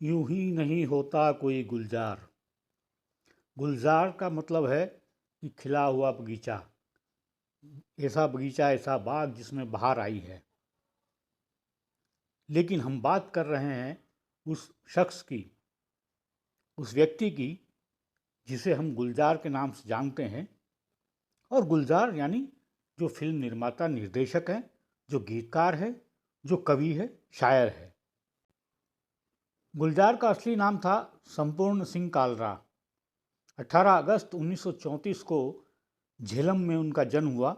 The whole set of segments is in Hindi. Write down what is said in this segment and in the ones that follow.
यूं ही नहीं होता कोई गुलजार। गुलजार का मतलब है कि खिला हुआ बगीचा, ऐसा बगीचा, ऐसा बाग जिसमें बहार आई है। लेकिन हम बात कर रहे हैं उस शख्स की, उस व्यक्ति की, जिसे हम गुलजार के नाम से जानते हैं। और गुलजार यानी जो फिल्म निर्माता निर्देशक है, जो गीतकार है, जो कवि है, शायर है। गुलजार का असली नाम था संपूर्ण सिंह कालरा। 18 अगस्त 1934 को झेलम में उनका जन्म हुआ।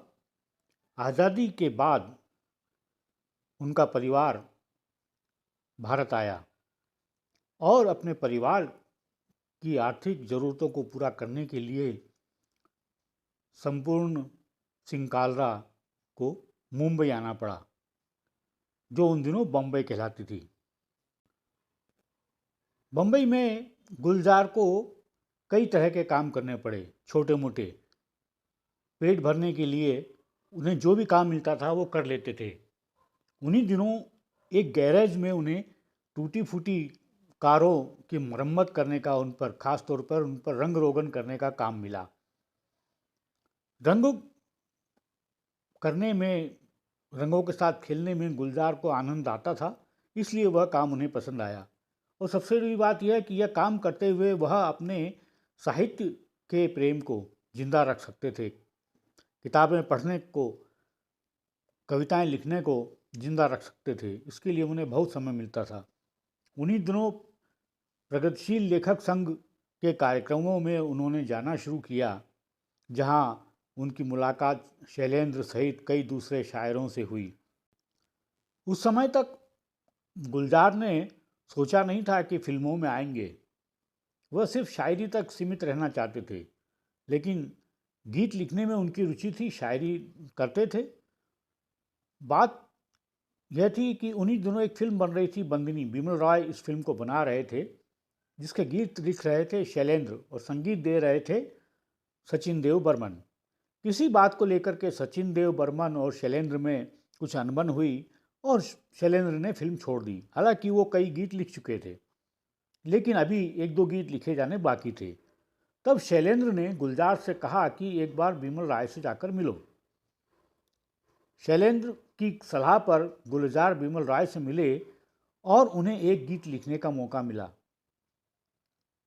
आज़ादी के बाद उनका परिवार भारत आया और अपने परिवार की आर्थिक ज़रूरतों को पूरा करने के लिए संपूर्ण सिंह कालरा को मुंबई आना पड़ा, जो उन दिनों बम्बई कहलाती थी। बम्बई में गुलजार को कई तरह के काम करने पड़े, छोटे मोटे। पेट भरने के लिए उन्हें जो भी काम मिलता था वो कर लेते थे। उन्हीं दिनों एक गैरेज में उन्हें टूटी फूटी कारों की मरम्मत करने का, खास तौर पर उन पर रंग रोगन करने का काम मिला। रंग करने में, रंगों के साथ खेलने में गुलजार को आनंद आता था, इसलिए वह काम उन्हें पसंद आया। और सबसे बड़ी बात यह है कि यह काम करते हुए वह अपने साहित्य के प्रेम को जिंदा रख सकते थे। किताबें पढ़ने को, कविताएं लिखने को जिंदा रख सकते थे। इसके लिए उन्हें बहुत समय मिलता था। उन्हीं दिनों प्रगतिशील लेखक संघ के कार्यक्रमों में उन्होंने जाना शुरू किया, जहां उनकी मुलाकात शैलेंद्र सहित कई दूसरे शायरों से हुई। उस समय तक गुलजार ने सोचा नहीं था कि फिल्मों में आएंगे। वह सिर्फ शायरी तक सीमित रहना चाहते थे, लेकिन गीत लिखने में उनकी रुचि थी, शायरी करते थे। बात यह थी कि उन्हीं दिनों एक फिल्म बन रही थी, बंदिनी। बिमल रॉय इस फिल्म को बना रहे थे, जिसके गीत लिख रहे थे शैलेंद्र और संगीत दे रहे थे सचिन देव बर्मन। किसी बात को लेकर के सचिन देव बर्मन और शैलेंद्र में कुछ अनबन हुई और शैलेंद्र ने फिल्म छोड़ दी। हालांकि वो कई गीत लिख चुके थे, लेकिन अभी एक दो गीत लिखे जाने बाकी थे। तब शैलेंद्र ने गुलजार से कहा कि एक बार बिमल राय से जाकर मिलो। शैलेंद्र की सलाह पर गुलजार बिमल राय से मिले और उन्हें एक गीत लिखने का मौका मिला।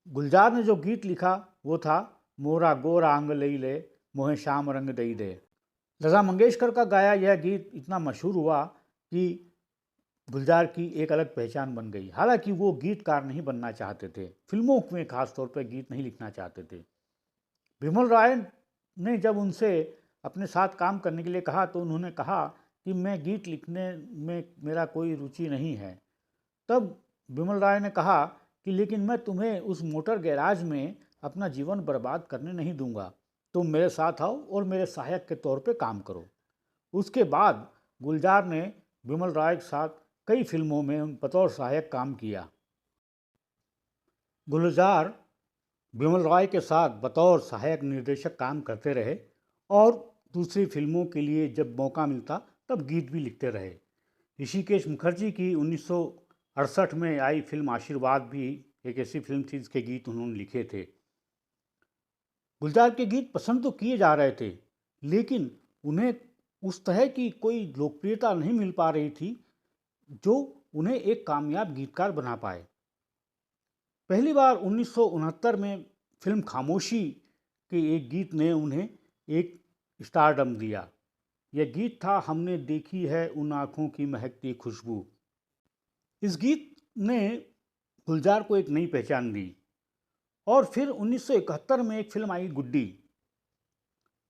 गुलजार ने जो गीत लिखा वो था मोरा गोरा अंग लई ले, मोहे श्याम रंग दई दे। लता मंगेशकर का गाया यह गीत इतना मशहूर हुआ कि गुलजार की एक अलग पहचान बन गई। हालांकि वो गीतकार नहीं बनना चाहते थे, फिल्मों में खास तौर पर गीत नहीं लिखना चाहते थे। बिमल राय ने जब उनसे अपने साथ काम करने के लिए कहा तो उन्होंने कहा कि मैं गीत लिखने में मेरा कोई रुचि नहीं है। तब बिमल राय ने कहा कि लेकिन मैं तुम्हें उस मोटर गैराज में अपना जीवन बर्बाद करने नहीं दूंगा, तुम मेरे साथ आओ और मेरे सहायक के तौर पे काम करो। उसके बाद गुलजार ने बिमल राय के साथ कई फिल्मों में बतौर सहायक काम किया। गुलजार बिमल रॉय के साथ बतौर सहायक निर्देशक काम करते रहे और दूसरी फिल्मों के लिए जब मौका मिलता तब गीत भी लिखते रहे। ऋषिकेश मुखर्जी की 1968 में आई फिल्म आशीर्वाद भी एक ऐसी फिल्म थी जिसके गीत उन्होंने लिखे थे। गुलजार के गीत पसंद तो किए जा रहे थे, लेकिन उन्हें उस तरह की कोई लोकप्रियता नहीं मिल पा रही थी जो उन्हें एक कामयाब गीतकार बना पाए। पहली बार 1969 में फिल्म खामोशी के एक गीत ने उन्हें एक स्टारडम दिया। यह गीत था हमने देखी है उन आँखों की महकती खुशबू। इस गीत ने गुलजार को एक नई पहचान दी। और फिर 1971 में एक फिल्म आई गुड्डी।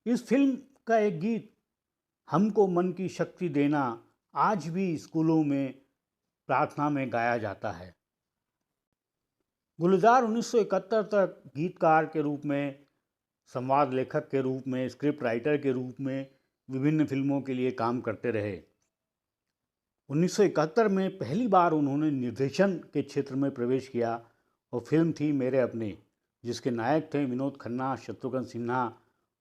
इस फिल्म का एक गीत हमको मन की शक्ति देना आज भी स्कूलों में प्रार्थना में गाया जाता है। गुलजार 1971 तक गीतकार के रूप में, संवाद लेखक के रूप में, स्क्रिप्ट राइटर के रूप में विभिन्न फिल्मों के लिए काम करते रहे। 1971 में पहली बार उन्होंने निर्देशन के क्षेत्र में प्रवेश किया और फिल्म थी मेरे अपने, जिसके नायक थे विनोद खन्ना, शत्रुघ्न सिन्हा।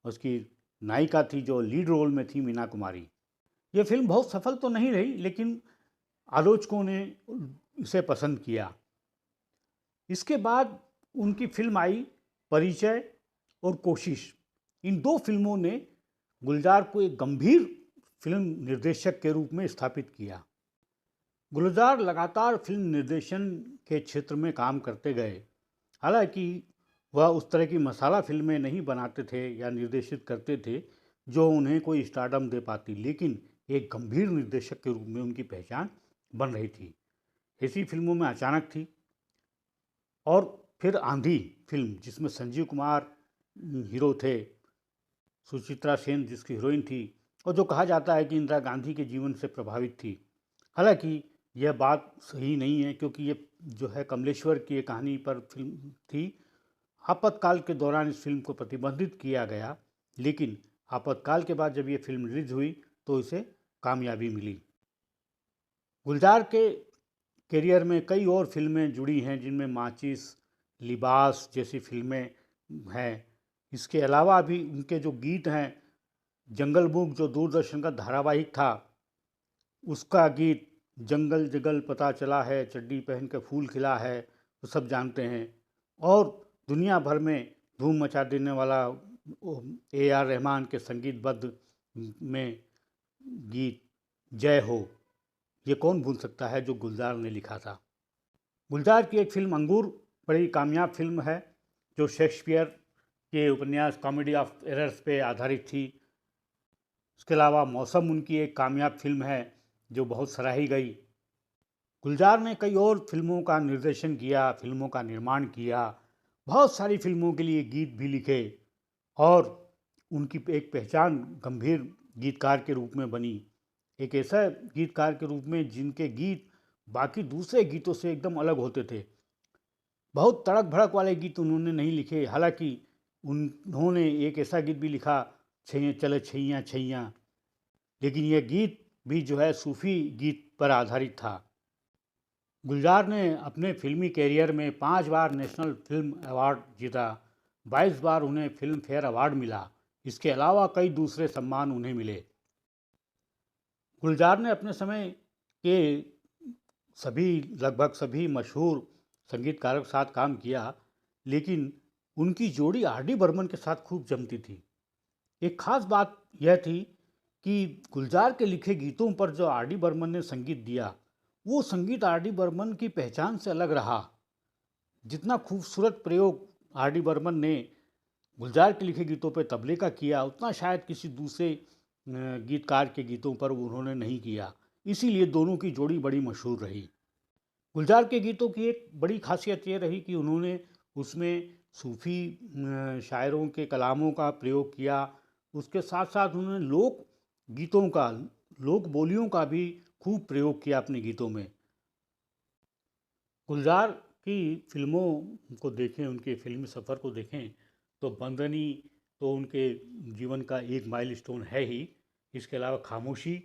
उसकी नायिका थी, जो लीड रोल में थी, मीना कुमारी। ये फिल्म बहुत सफल तो नहीं रही, लेकिन आलोचकों ने इसे पसंद किया। इसके बाद उनकी फिल्म आई परिचय और कोशिश। इन दो फिल्मों ने गुलजार को एक गंभीर फिल्म निर्देशक के रूप में स्थापित किया। गुलजार लगातार फिल्म निर्देशन के क्षेत्र में काम करते गए। हालांकि वह उस तरह की मसाला फिल्में नहीं बनाते थे या निर्देशित करते थे जो उन्हें कोई स्टारडम दे पाती, लेकिन एक गंभीर निर्देशक के रूप में उनकी पहचान बन रही थी। ऐसी फिल्मों में अचानक थी और फिर आंधी फिल्म, जिसमें संजीव कुमार हीरो थे, सुचित्रा सेन जिसकी हीरोइन थी और जो कहा जाता है कि इंदिरा गांधी के जीवन से प्रभावित थी। हालांकि यह बात सही नहीं है, क्योंकि ये जो है कमलेश्वर की एक कहानी पर फिल्म थी। आपातकाल के दौरान इस फिल्म को प्रतिबंधित किया गया, लेकिन आपातकाल के बाद जब ये फिल्म रिलीज हुई तो इसे कामयाबी मिली। गुलजार के करियर में कई और फिल्में जुड़ी हैं, जिनमें माचिस, लिबास जैसी फिल्में हैं। इसके अलावा भी उनके जो गीत हैं, जंगल बुक जो दूरदर्शन का धारावाहिक था, उसका गीत जंगल जगल पता चला है, चड्डी पहन के फूल खिला है, वो सब जानते हैं। और दुनिया भर में धूम मचा देने वाला AR रहमान के संगीतबद्ध में गीत जय हो, ये कौन भूल सकता है, जो गुलजार ने लिखा था। गुलजार की एक फिल्म अंगूर बड़ी कामयाब फिल्म है, जो शेक्सपियर के उपन्यास कॉमेडी ऑफ एरर्स पे आधारित थी। इसके अलावा मौसम उनकी एक कामयाब फिल्म है जो बहुत सराही गई। गुलजार ने कई और फिल्मों का निर्देशन किया, फिल्मों का निर्माण किया, बहुत सारी फिल्मों के लिए गीत भी लिखे और उनकी एक पहचान गंभीर गीतकार के रूप में बनी। एक ऐसा गीतकार के रूप में जिनके गीत बाकी दूसरे गीतों से एकदम अलग होते थे। बहुत तड़क भड़क वाले गीत उन्होंने नहीं लिखे, हालांकि उन्होंने एक ऐसा गीत भी लिखा, छैया चले छैया छैया, लेकिन यह गीत भी जो है सूफी गीत पर आधारित था। गुलजार ने अपने फिल्मी कैरियर में 5 बार नेशनल फिल्म अवार्ड जीता, 22 बार उन्हें फिल्म फेयर अवार्ड मिला। इसके अलावा कई दूसरे सम्मान उन्हें मिले। गुलजार ने अपने समय के लगभग सभी मशहूर संगीतकारों के साथ काम किया, लेकिन उनकी जोड़ी R.D. बर्मन के साथ खूब जमती थी। एक खास बात यह थी कि गुलजार के लिखे गीतों पर जो R.D. बर्मन ने संगीत दिया, वो संगीत R.D. बर्मन की पहचान से अलग रहा। जितना खूबसूरत प्रयोग R.D. बर्मन ने गुलजार के लिखे गीतों पर तबले का किया, उतना शायद किसी दूसरे गीतकार के गीतों पर उन्होंने नहीं किया। इसीलिए दोनों की जोड़ी बड़ी मशहूर रही। गुलजार के गीतों की एक बड़ी खासियत ये रही कि उन्होंने उसमें सूफ़ी शायरों के कलामों का प्रयोग किया। उसके साथ साथ उन्होंने लोक गीतों का, लोक बोलियों का भी खूब प्रयोग किया अपने गीतों में। गुलजार की फिल्मों को देखें, उनके फिल्मी सफ़र को देखें तो बंदनी तो उनके जीवन का एक माइलस्टोन है ही। इसके अलावा खामोशी,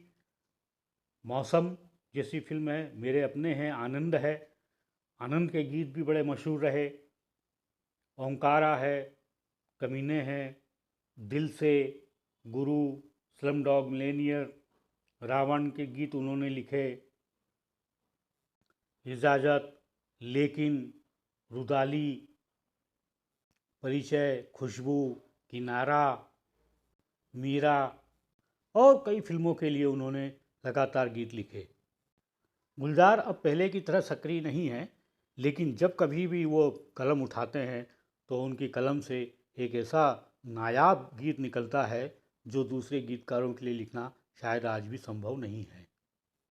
मौसम जैसी फिल्म है, मेरे अपने हैं, आनंद है, आनंद के गीत भी बड़े मशहूर रहे। ओंकारा है, कमीने हैं, दिल से, गुरु, स्लम डॉग मिलेनियर, रावण के गीत उन्होंने लिखे। इजाज़त, लेकिन, रुदाली, परिचय, खुशबू, किनारा, मीरा और कई फिल्मों के लिए उन्होंने लगातार गीत लिखे। गुलजार अब पहले की तरह सक्रिय नहीं है, लेकिन जब कभी भी वो कलम उठाते हैं तो उनकी कलम से एक ऐसा नायाब गीत निकलता है जो दूसरे गीतकारों के लिए लिखना शायद आज भी संभव नहीं है।